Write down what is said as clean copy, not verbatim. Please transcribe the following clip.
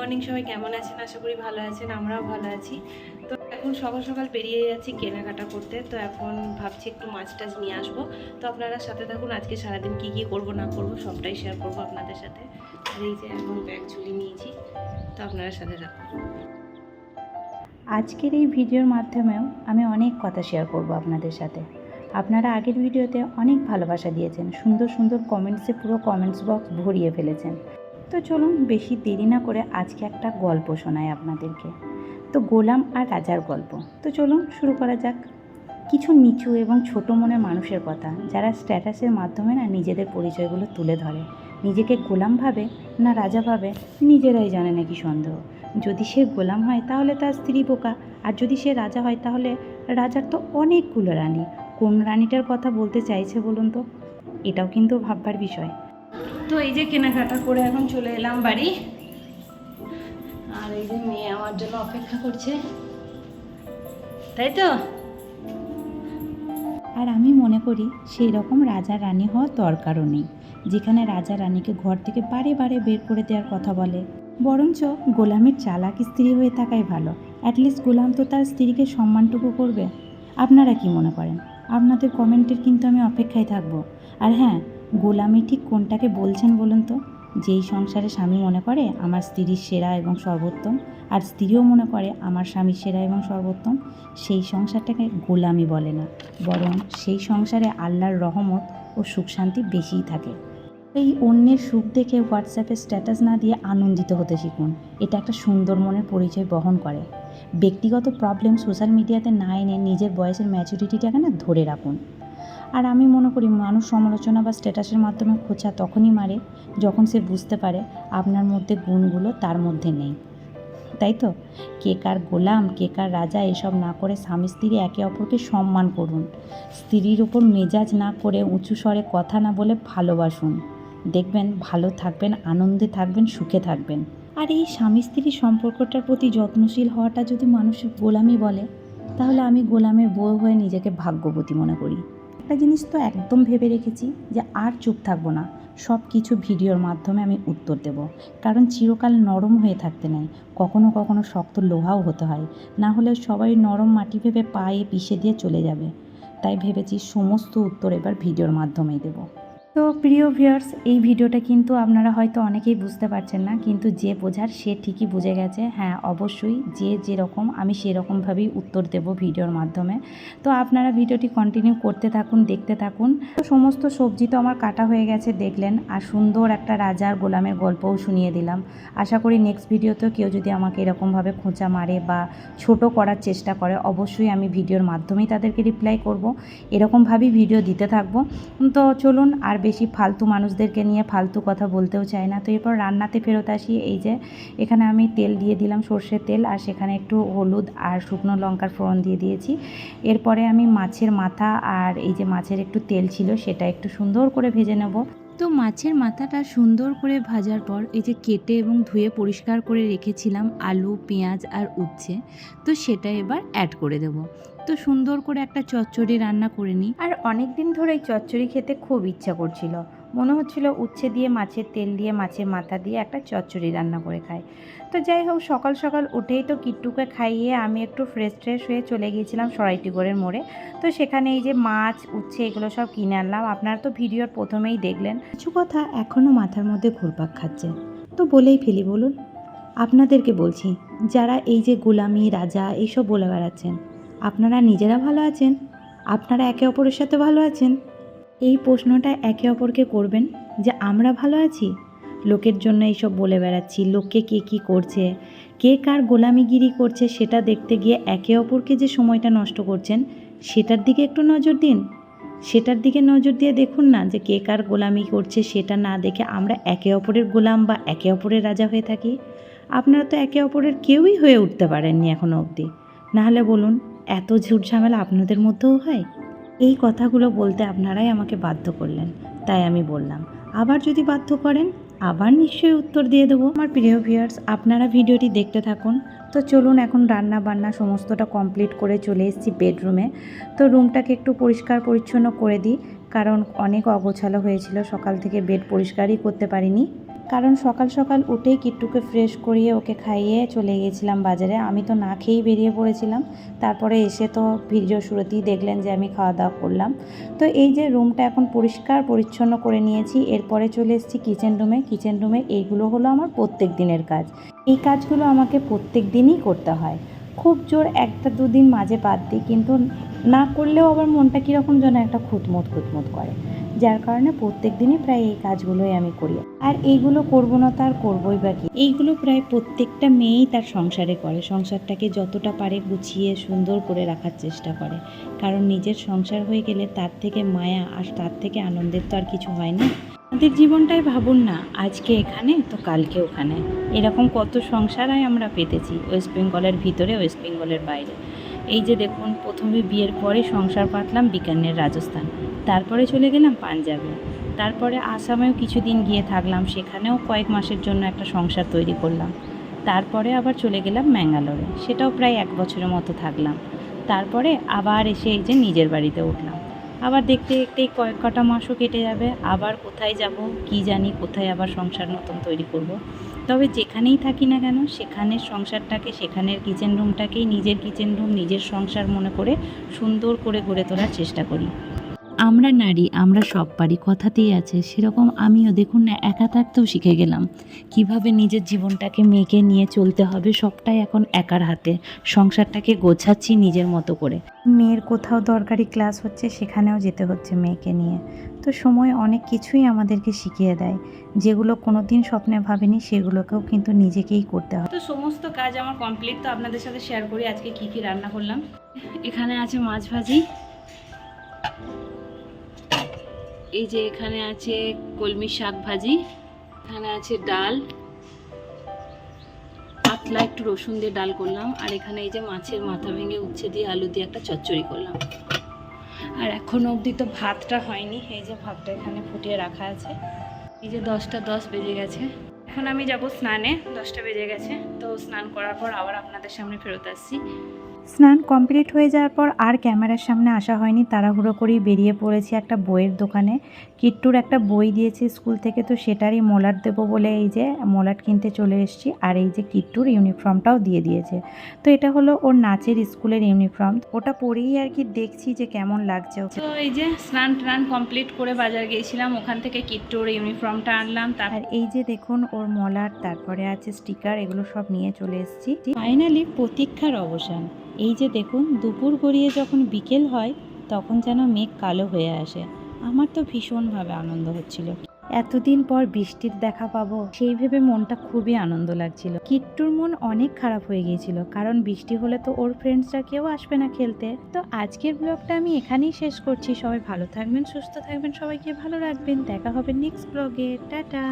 Morning, সবাই কেমন আছেন? আশা করি ভালো আছেন, আমরাও ভালো আছি। তো এখন সকাল সকাল বেরিয়ে যাচ্ছি কেনাকাটা করতে। তো এখন ভাবছি একটু মাছ টাছ নিয়ে আসবো। তো আপনারা সাথে থাকুন, আজকে সারাদিন কি কি করব না করব সবটাই শেয়ার করব আপনাদের সাথে। আর এই যে এখন ব্যাগ ঝুলি নিয়েছি, তো আপনারা সাথে থাকুন। আজকের এই ভিডিওর মাধ্যমেও আমি অনেক কথা শেয়ার করব আপনাদের সাথে। আপনারা আগের ভিডিওতে অনেক ভালোবাসা দিয়েছেন, সুন্দর সুন্দর কমেন্টসে পুরো কমেন্টস বক্স ভরিয়ে ফেলেছেন। তো চলুন বেশি দেরি না করে আজকে একটা গল্প শোনাই আপনাদেরকে। তো গোলাম আর রাজার গল্প। তো চলুন শুরু করা যাক। কিছু নিচু এবং ছোট মনের মানুষের কথা, যারা স্ট্যাটাসের মাধ্যমে না নিজেদের পরিচয়গুলো তুলে ধরে। নিজেকে গোলাম ভাবে না রাজা ভাবে নিজেরাই জানে নাকি সন্দেহ। যদি সে গোলাম হয় তাহলে তার স্ত্রী বোকা, আর যদি সে রাজা হয় তাহলে রাজার তো অনেকগুলো রানী। কোন রানীটার কথা বলতে চাইছে বলুন তো? এটাও কিন্তু ভাববার বিষয়। তো এই যে কেনাকাটা করে এখন চলে এলাম বাড়ি। আর এই যে মেয়ে আমার জন্য অপেক্ষা করছে, তাই তো। আর আমি মনে করি সেই রকম রাজা রানী হওয়ার দরকারও নেই, যেখানে রাজা রানীকে ঘর থেকে বারে বারে বের করে দেওয়ার কথা বলে। বরঞ্চ গোলামের চালাক স্ত্রী হয়ে থাকাই ভালো। অ্যাটলিস্ট গোলাম তো তার স্ত্রীকে সম্মানটুকু করবে। আপনারা কি মনে করেন? আপনাদের কমেন্টের কিন্তু আমি অপেক্ষায় থাকবো। আর হ্যাঁ, গোলামি ঠিক কোনটাকে বলছেন বলুন তো? যেই সংসারে স্বামী মনে করে আমার স্ত্রীর সেরা এবং সর্বোত্তম, আর স্ত্রীও মনে করে আমার স্বামীর সেরা এবং সর্বোত্তম, সেই সংসারটাকে গোলামি বলে না, বরং সেই সংসারে আল্লাহর রহমত ও সুখ শান্তি বেশিই থাকে। এই অন্যের সুখ দেখে হোয়াটসঅ্যাপে স্ট্যাটাস না দিয়ে আনন্দিত হতে শিখুন। এটা একটা সুন্দর মনের পরিচয় বহন করে। ব্যক্তিগত প্রবলেম সোশ্যাল মিডিয়াতে না এনে নিজের বয়সের ম্যাচুরিটিটাকে না ধরে রাখুন। আর আমি মনে করি মানুষ সমালোচনা বা স্ট্যাটাসের মাধ্যমে খোঁচা তখনই মারে যখন সে বুঝতে পারে আপনার মধ্যে গুণগুলো তার মধ্যে নেই। তাই তো? কে কার গোলাম, কে কার রাজা এসব না করে স্বামী স্ত্রী একে অপরকে সম্মান করুন। স্ত্রীর ওপর মেজাজ না করে উঁচু স্বরে কথা না বলে ভালোবাসুন। দেখবেন ভালো থাকবেন, আনন্দে থাকবেন, সুখে থাকবেন। আর এই স্বামী স্ত্রীর সম্পর্কটার প্রতি যত্নশীল হওয়াটা যদি মানুষ গোলামি বলে, তাহলে আমি গোলামের বউ হয়ে নিজেকে ভাগ্যবতী মনে করি। একটা জিনিস তো একদম ভেবে রেখেছি যে আর চুপ থাকবো না, সব কিছু ভিডিওর মাধ্যমে আমি উত্তর দেব। কারণ চিরকাল নরম হয়ে থাকতে নেই, কখনো কখনো শক্ত লোহাও হতে হয়। না হলে সবাই নরম মাটি ভেবে পায়ে পিষে দিয়ে চলে যাবে। তাই ভেবেছি সমস্ত উত্তর এবার ভিডিওর মাধ্যমেই দেব। তো প্রিয় ভিউয়ার্স, এই ভিডিওটা কিন্তু আপনারা হয়তো অনেকেই বুঝতে পারছেন না, কিন্তু যে বোঝার সে ঠিকই বুঝে গেছে। হ্যাঁ, অবশ্যই যে যেরকম আমি সেরকমভাবেই উত্তর দেব ভিডিওর মাধ্যমে। তো আপনারা ভিডিওটি কন্টিনিউ করতে থাকুন, দেখতে থাকুন। তো সমস্ত সবজি তো আমার কাটা হয়ে গেছে দেখলেন, আর সুন্দর একটা রাজার গোলামের গল্পও শুনিয়ে দিলাম। আশা করি নেক্সট ভিডিওতেও কেউ যদি আমাকে এরকমভাবে খোঁচা মারে বা ছোট করার চেষ্টা করে, অবশ্যই আমি ভিডিওর মাধ্যমেই তাদেরকে রিপ্লাই করব। এরকমভাবেই ভিডিও দিতে থাকবো। তো চলুন, আর বেশি ফালতু মানুষদেরকে নিয়ে ফালতু কথা বলতেও চাই না। তো এরপর রান্নাতে ফেরত আসি। এই যে এখানে আমি তেল দিয়ে দিলাম, সর্ষের তেল, আর সেখানে একটু হলুদ আর শুকনো লঙ্কার ফোড়ন দিয়ে দিয়েছি। এরপরে আমি মাছের মাথা আর এই যে মাছের একটু তেল ছিল সেটা একটু সুন্দর করে ভেজে নেব। তো মাছের মাথাটা সুন্দর করে ভাজার পর এই যে কেটে এবং ধুয়ে পরিষ্কার করে রেখেছিলাম আলু, পেঁয়াজ আর উচ্ছে, তো সেটা এবার অ্যাড করে দেব। তো সুন্দর করে একটা চচ্চড়ি রান্না করে নিই। আর অনেক দিন ধরেই চচ্চড়ি খেতে খুব ইচ্ছা করছিল। মনে হচ্ছিল উচ্ছে দিয়ে, মাছের তেল দিয়ে, মাছের মাথা দিয়ে একটা চচ্চড়ি রান্না করে খাই। তো যাই হোক, সকাল সকাল উঠেই তো কিট্টুকে খাইয়ে আমি একটু ফ্রেশ হয়ে চলে গিয়েছিলাম সরাইটিগড়ের মোড়ে। তো সেখানে এই যে মাছ, উচ্ছে এগুলো সব কিনে আনলাম। আপনারা তো ভিডিওর প্রথমেই দেখলেন। কিছু কথা এখনও মাথার মধ্যে ঘুরপাক খাচ্ছে, তো বলেই ফেলি। বলুন, আপনাদেরকে বলছি, যারা এই যে গোলামি, রাজা এইসব বলে বেড়াচ্ছেন, আপনারা নিজেরা ভালো আছেন? আপনারা একে অপরের সাথে ভালো আছেন? এই প্রশ্নটা একে অপরকে করবেন যে আমরা ভালো আছি। লোকের জন্য এইসব বলে বেড়াচ্ছি, লোককে কে কী করছে, কে কার গোলামিগিরি করছে সেটা দেখতে গিয়ে একে অপরকে যে সময়টা নষ্ট করছেন, সেটার দিকে একটু নজর দিন। সেটার দিকে নজর দিয়ে দেখুন না যে কে কার গোলামি করছে, সেটা না দেখে আমরা একে অপরের গোলাম বা একে অপরের রাজা হয়ে থাকি। আপনারা তো একে অপরের কেউই হয়ে উঠতে পারেননি এখনও অবধি। নাহলে বলুন, এত ঝুট ঝামেলা আপনাদের মধ্যেও হয়? এই কথাগুলো বলতে আপনারাই আমাকে বাধ্য করলেন, তাই আমি বললাম। আবার যদি বাধ্য করেন, আবার নিশ্চয়ই উত্তর দিয়ে দেবো। আমার প্রিয় ভিউয়ার্স, আপনারা ভিডিওটি দেখতে থাকুন। তো চলুন, এখন রান্না বান্না সমস্তটা কমপ্লিট করে চলে এসেছি বেডরুমে। তো রুমটাকে একটু পরিষ্কার পরিচ্ছন্ন করে দিই, কারণ অনেক অগোছালো হয়েছিল, সকাল থেকে বেড পরিষ্কারই করতে পারিনি। কারণ সকাল সকাল উঠেই কিট্টুকে ফ্রেশ করিয়ে ওকে খাইয়ে চলে গিয়েছিলাম বাজারে। আমি তো না খেয়েই বেরিয়ে পড়েছিলাম। তারপরে এসে তো ভিডিও শুরুতেই দেখলেন যে আমি খাওয়া দাওয়া করলাম। তো এই যে রুমটা এখন পরিষ্কার পরিচ্ছন্ন করে নিয়েছি, এরপরে চলে এসেছি কিচেন রুমে। এইগুলো হলো আমার প্রত্যেক দিনের কাজ। এই কাজগুলো আমাকে প্রত্যেক দিনই করতে হয়। খুব জোর একটা দুদিন মাঝে বাদ দিই, কিন্তু না করলেও আবার মনটা কীরকম যেন একটা খুঁতমুত করে, যার কারণে প্রত্যেক দিনই প্রায় এই কাজগুলোই আমি করি। আর এইগুলো করবো না তার করবোই বা কি, এইগুলো প্রায় প্রত্যেকটা মেয়েই তার সংসারে করে। সংসারটাকে যতটা পারে গুছিয়ে সুন্দর করে রাখার চেষ্টা করে, কারণ নিজের সংসার হয়ে গেলে তার থেকে মায়া আর তার থেকে আনন্দের তো আর কিছু হয় না। আমাদের জীবনটাই ভাবুন না, আজকে এখানে তো কালকে ওখানে, এরকম কত সংসার আমরা পেতেছি, ওয়েস্ট বেঙ্গলের ভিতরে, ওয়েস্ট বেঙ্গলের বাইরে। এই যে দেখুন, প্রথমে বিয়ের পরে সংসার পাতলাম বিকানের রাজস্থান, তারপরে চলে গেলাম পাঞ্জাবে, তারপরে আসামেও কিছুদিন গিয়ে থাকলাম, সেখানেও কয়েক মাসের জন্য একটা সংসার তৈরি করলাম। তারপরে আবার চলে গেলাম ম্যাঙ্গালোরে, সেটাও প্রায় 1 বছরের মতো থাকলাম। তারপরে আবার এসে এই যে নিজের বাড়িতে উঠলাম। আবার দেখতে দেখতেই কয়েক কটা মাসও কেটে যাবে, আবার কোথায় যাব কি জানি, কোথায় আবার সংসার নতুন তৈরি করব। তবে যেখানেই থাকি না কেন, সেখানের সংসারটাকে, সেখানের কিচেন রুমটাকেই নিজের কিচেন রুম, নিজের সংসার মনে করে সুন্দর করে গড়ে তোলার চেষ্টা করি। আমরা নারী, আমরা সব পারি, কথাতেই আছে। সেরকম আমিও দেখুন না, একা থাকতেও শিখে গেলাম কিভাবে নিজের জীবনটাকে মেয়েকে নিয়ে চলতে হবে। সবটাই এখন একার হাতে, সংসারটাকে গোছাচ্ছি নিজের মতো করে। মেয়ের কোথাও দরকারি ক্লাস হচ্ছে, সেখানেও যেতে হচ্ছে মেয়েকে নিয়ে। তো সময় অনেক কিছুই আমাদেরকে শিখিয়ে দেয়, যেগুলো কোনো দিন স্বপ্নে ভাবিনি, সেগুলোকেও কিন্তু নিজেকেই করতে হয়। তো সমস্ত কাজ আমার কমপ্লিট, তো আপনাদের সাথে শেয়ার করি আজকে কি কি রান্না করলাম। এখানে আছে মাছ ভাজি, এই যে এখানে আছে কলমি শাক ভাজি, এখানে আছে ডাল, পাতলা একটু রসুন দিয়ে ডাল করলাম, আর এখানে এই যে মাছের মাথা ভেঙে উচ্ছে দিয়ে আলু দিয়ে একটা চচ্চড়ি করলাম। আর এখনো অবধি তো ভাতটা হয়নি, এই যে ভাতটা এখানে ফুটিয়ে রাখা আছে। এই যে 10টা 10 বেজে গেছে, এখন আমি যাব স্নানে, 10টা বেজে গেছে। তো স্নান করার পর আবার আপনাদের সামনে ফেরত আসছি। স্নান কমপ্লিট হয়ে যাওয়ার পর আর ক্যামেরার সামনে আসা হয়নি, তাড়াহুড়ো করেই বেরিয়ে পড়েছি একটা বইয়ের দোকানে। কিট্টুর একটা বই দিয়েছে স্কুল থেকে, তো সেটারই মলাট দেবো বলে এই যে মলাট কিনতে চলে এসেছি। আর এই যে কিট্টুর ইউনিফর্মটাও দিয়ে দিয়েছে, তো এটা হলো ওর নাচের স্কুলের ইউনিফর্ম। ওটা পরেই আর কি দেখছি যে কেমন লাগছে। তো এই যে স্নান টান কমপ্লিট করে বাজার গিয়েছিলাম, ওখান থেকে কিট্টুর ইউনিফর্মটা আনলাম। আর এই যে দেখুন ওর মলাট, তারপরে আছে স্টিকার, এগুলো সব নিয়ে চলে এসেছি। ফাইনালি প্রতীক্ষার অবসান। এই যে দেখুন, দুপুর গড়িয়ে যখন বিকেল হয়, তখন যেন মেঘ কালো হয়ে আসে। আমার তো ভীষণভাবে আনন্দ হচ্ছিল, এতদিন পর বৃষ্টির দেখা পাবো সেই ভেবে মনটা খুবই আনন্দ লাগছিল। কিট্টুর মন অনেক খারাপ হয়ে গিয়েছিল, কারণ বৃষ্টি হলে তো ওর ফ্রেন্ডসরা কেউ আসবে না খেলতে। তো আজকের ব্লগটা আমি এখানেই শেষ করছি। সবাই ভালো থাকবেন, সুস্থ থাকবেন, সবাইকে ভালো রাখবেন। দেখা হবে নেক্সট ব্লগে। টাটা।